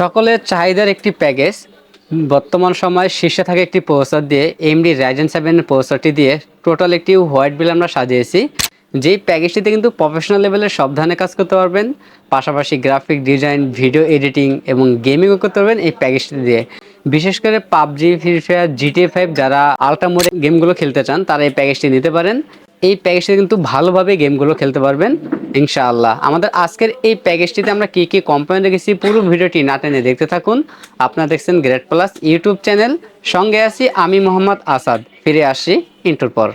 সকলের চাহিদার একটি প্যাকেজ বর্তমান সময়ে শীর্ষে থাকে একটি প্রসেসর দিয়ে AMD Ryzen 7 প্রসেসরটি দিয়ে টোটাল একটি হোয়াইট বিল আমরা সাজিয়েছি। যেই প্যাকেজটিতে কিন্তু প্রফেশনাল লেভেলের সব ধরনের কাজ করতে পারবেন, পাশাপাশি গ্রাফিক ডিজাইন, ভিডিও এডিটিং এবং গেমিংও করতে পারবেন এই প্যাকেজটি দিয়ে। বিশেষ করে পাবজি, ফ্রি ফায়ার, GTA 5 যারা আল্ট্রা মোডে গেমগুলো খেলতে চান তারা এই প্যাকেজটি নিতে পারেন। এই প্যাকেজটি কিন্তু ভালোভাবে গেমগুলো খেলতে পারবেন ইনশাআল্লাহ। আমাদের আজকের এই প্যাকেজটিতে আমরা কি কি কম্পোনেন্ট রেখেছি পুরো ভিডিওটি না টেনে দেখতে থাকুন। আপনারা দেখছেন গ্রেট প্লাস ইউটিউব চ্যানেল, সঙ্গে আছি আমি মোহাম্মদ আসাদ। ফিরে আসি ইন্টুর পর।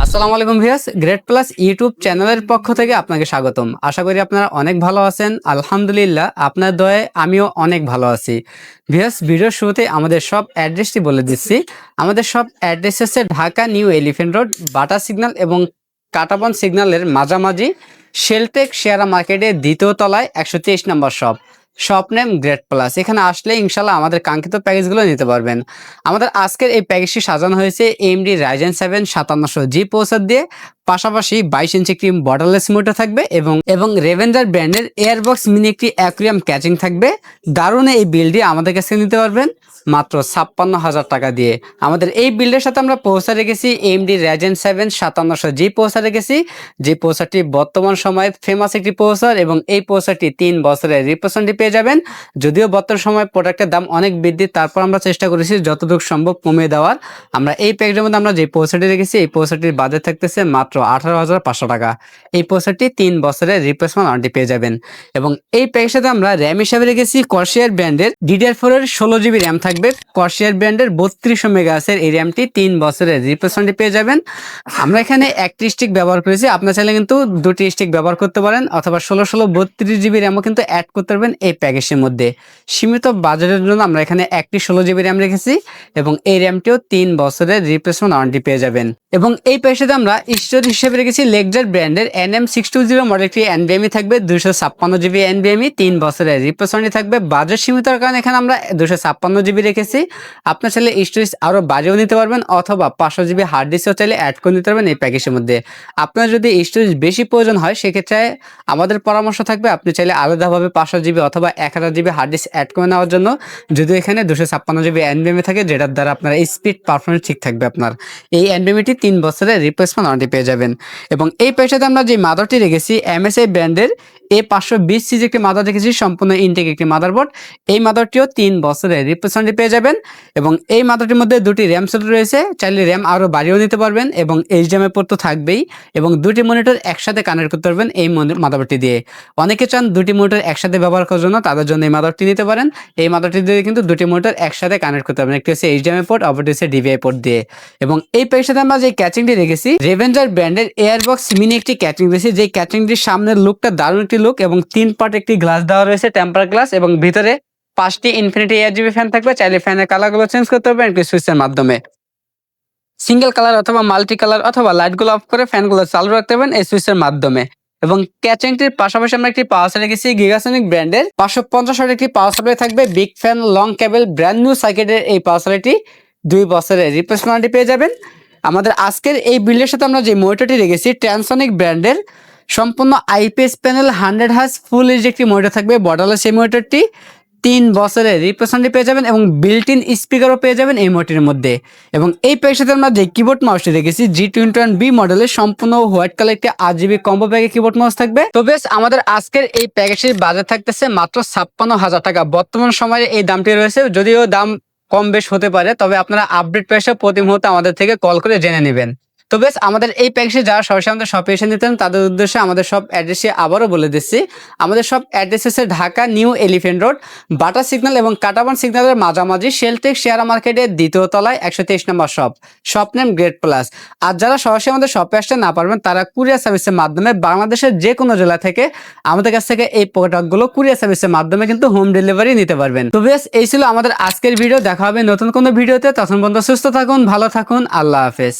আসসালামু আলাইকুম ভিউয়ার্স, গ্রেট প্লাস ইউটিউব চ্যানেলের পক্ষ থেকে আপনাকে স্বাগতম। আশা করি আপনারা অনেক ভালো আছেন। আলহামদুলিল্লাহ, আপনার দয়ায় আমিও অনেক ভালো আছি। ভিউয়ার্স, ভিডিওর শুরুতে আমাদের সব অ্যাড্রেসটি বলে দিচ্ছি। আমাদের সব অ্যাড্রেস হচ্ছে ঢাকা নিউ এলিফ্যান্ট রোড, বাটা সিগন্যাল এবং কাটাবন সিগন্যালের মাঝামাঝি, শেলটেক শেয়ারা মার্কেটের দ্বিতীয় তলায় 123 নম্বর shop. Shop name Great Plus. এখানে আসলে ইনশাল্লাহ আমাদের কাঙ্ক্ষিত প্যাকেজগুলো নিতে পারবেন। আমাদের আজকের এই প্যাকেজটি সাজানো হয়েছে AMD Ryzen 7 5700G প্রসেসর দিয়ে, পাশাপাশি 22 ইঞ্চি একটি বর্ডারলেস মোটর থাকবে এবং রেভেঞ্জার ব্র্যান্ডের এয়ারবক্স মিনি একটি অ্যাকুয়ারিয়াম ক্যাচিং থাকবে। দারুণ এই বিলটি আমাদের কাছে নিতে পারবেন মাত্র 56,000 টাকা দিয়ে। আমাদের এই বিল্ডের সাথে আমরা প্রসেসর রেখেছি AMD Ryzen 7 5700G প্রসেসর রেখেছি, যে প্রসেসরটি বর্তমান সময়ে ফেমাস একটি প্রসেসর এবং এই প্রসেসরটি 3 বছরের রিপ্লেসমেন্ট পেয়ে যাবেন। যদিও বর্তমান সময়ে প্রোডাক্টের দাম অনেক বৃদ্ধি, তারপর আমরা চেষ্টা করেছি যতটুকু সম্ভব কমিয়ে দেওয়ার। আমরা এই প্যাকেজের মধ্যে আমরা যে প্রসেসরটি রেখেছি এই প্রসেসরটির বাজেট থাকতেছে মাত্র 18,500 টাকা। এই প্রসেসরটি 3 বছরের রিপ্লেসমেন্ট ওয়ারেন্টি পেয়ে যাবেন। এবং এই প্যাকেজের সাথে আমরা র্যাম হিসাবে রেখেছি কর্সিয়ার ব্র্যান্ডের DDR4 এর 16GB র্যাম থাকবে। কর্সিয়ার ব্র্যান্ডের 3200 মেগাহার্টজের এই র্যামটি 3 বছরের রিপ্লেসমেন্ট পেয়ে যাবেন। আমরা এখানে একটি স্টিক ব্যবহার করেছি, আপনার চাইলে কিন্তু দুটি স্টিক ব্যবহার করতে পারেন, অথবা 16 32GB র্যামও কিন্তু অ্যাড করতে পারবেন এই প্যাকেজের মধ্যে। সীমিত বাজেটের জন্য আমরা এখানে একটি 16GB র্যাম রেখেছি এবং এই র্যামটিও 3 বছরের রিপ্লেসমেন্ট ওয়ারেন্টি পেয়ে যাবেন। এবং এই প্যাকেজে আমরা স্টোরেজ হিসেবে রেখেছি লেকজার ব্র্যান্ডের NM620 মডেল একটি NVMe থাকবে, 256GB NVMe, 3 বছরের রিপ্লেসমেন্ট থাকবে। বাজেট সীমিতর কারণে এখানে আমরা 256GB রেখেছি। আপনার চাইলে স্টোরেজ আরও বাড়িয়েও নিতে পারবেন, অথবা 500GB হার্ড ডিস্কও চাইলে অ্যাড করে নিতে পারবেন এই প্যাকেজের মধ্যে। আপনার যদি স্টোরেজ বেশি প্রয়োজন হয় সেক্ষেত্রে আমাদের পরামর্শ থাকবে আপনি চাইলে আলাদাভাবে 500GB অথবা 1000GB হার্ড ডিস্ক অ্যাড করে নেওয়ার জন্য। যদিও এখানে 256GB NVMe থাকে, যেটার দ্বারা আপনার স্পিড পারফরমেন্স ঠিক থাকবে। আপনার এই NVMeটি 3 বছরের রিপ্লেসমেন্ট ওয়ারেন্টি পেয়ে যাবেন। এবং এই প্যাকেজে আমরা যে মাদারটি রেখেছি MSI ব্র্যান্ডের A520 সিরিজের একটি মাদার রেখেছি, সম্পূর্ণ ইনটেক একটি মাদারবোর্ড। এই মাদারটিও 3 বছরের রিপ্লেসমেন্ট পেয়ে যাবেন। এবং এই মাদারটির মধ্যে দুটি র্যাম স্লট রয়েছে, চাইলে র্যাম আরও বাড়িয়েও নিতে পারবেন। এবং HDMI পোর্ট তো থাকবেই, এবং দুটি মনিটর একসাথে কানেক্ট করতে পারবেন এই মাদারবোর্ডটি দিয়ে। অনেকে চান দুটি মনিটর একসাথে ব্যবহার করার জন্য, তাদের জন্য এই মাদারটি নিতে পারেন। এই মাদারটি দিয়ে কিন্তু দুটি মনিটর একসাথে কানেক্ট করতে পারবেন, একটি হচ্ছে HDMI পোর্ট, অপরটি হচ্ছে DVI পোর্ট দিয়ে। এবং এই প্যাকের সাথে আমরা যে ক্যাচিংটি রেখেছি রেভেঞ্জার ব্র্যান্ডের এয়ারবক্স মিনি একটি ক্যাচিং রয়েছে, যে ক্যাচিংটির সামনের লুকটা দারুণ একটি লুক, এবং 3 পার্ট একটি গ্লাস দেওয়া রয়েছে, টেম্পার গ্লাস, এবং ভিতরে 5টি ইনফিনিটি RGB ফ্যান থাকবে। চাইলে ফ্যানের কালারগুলো চেঞ্জ করতে পারবেন একটি সুইচের মাধ্যমে। সিঙ্গেল কালার অথবা মাল্টি কালার অথবা লাইটগুলো অফ করে ফ্যানগুলো চালু রাখতে পারবেন এই সুইচের মাধ্যমে। এবং ক্যাচিংটির পাশাপাশি আমরা একটি পাওয়ার সাপ্লাই রেখেছি গিগাসনিক ব্র্যান্ডের 550 ওয়াটের একটি পাওয়ার সাপ্লাই থাকবে, বিগ ফ্যান, লং কেবল, ব্র্যান্ড নিউ সার্কিটের এই পাওয়ার সাপ্লাইটি 2 বছরের রিপ্লেসমেন্ট ওয়ারেন্টি পেয়ে যাবেন। আমাদের আজকের এই বিল্ডের সাথে আমরা যে মনিটরটি রেখেছি ট্রান্সনিক ব্র্যান্ডের সম্পূর্ণ IPS panel 100Hz full HD একটি মনিটর থাকবে বর্ডারলেস। এই মনিটরটি 3 বছরের রিপ্লেসমেন্ট পেয়ে যাবেন এবং বিল্ট ইন স্পিকারও পেয়ে যাবেন এই মনিটরের মধ্যে। এবং এই প্যাকের সাথে আমরা যে কিবোর্ড মাউসটি রেখেছি G21B মডেলের সম্পূর্ণ হোয়াইট কালার একটি RGB কম্বো প্যাকে কিবোর্ড মাউস থাকবে। তো বেশ, আমাদের আজকের এই প্যাকেজের বাজেট থাকতেছে মাত্র 56,000 টাকা। বর্তমান সময়ে এই দামটি রয়েছে, যদিও দাম কম বেশ হতে পারে, তবে আপনারা আপডেট প্রাইসে প্রতি মুহূর্তে আমাদের থেকে কল করে জেনে নেবেন। তো বেশ আমাদের এই প্যাকেজে যারা সরাসরি আমাদের শপে এসে নিতেন তাদের উদ্দেশ্যে আমাদের সব অ্যাড্রেসে আবারও বলে দিচ্ছি। আমাদের সব অ্যাড্রেস হচ্ছে Dhaka new elephant road, butter signal এবং কাটাবান সিগন্যালের মাঝামাঝি, শেলটেক শেয়ার মার্কেটের দ্বিতীয় তলায় 123 নম্বর শপ নেম গ্রেট প্লাস। আর যারা সরাসরি আমাদের শপে আসতে না পারবেন তারা কুরিয়ার সার্ভিসের মাধ্যমে বাংলাদেশের যে কোনো জেলা থেকে আমাদের কাছ থেকে এই প্রোডাক্টগুলো কুরিয়ার সার্ভিসের মাধ্যমে কিন্তু হোম ডেলিভারি নিতে পারবেন। তো বেশ এই ছিল আমাদের আজকের ভিডিও। দেখা হবে নতুন কোনো ভিডিওতে, তখন পর্যন্ত সুস্থ থাকুন, ভালো থাকুন, আল্লাহ হাফেজ।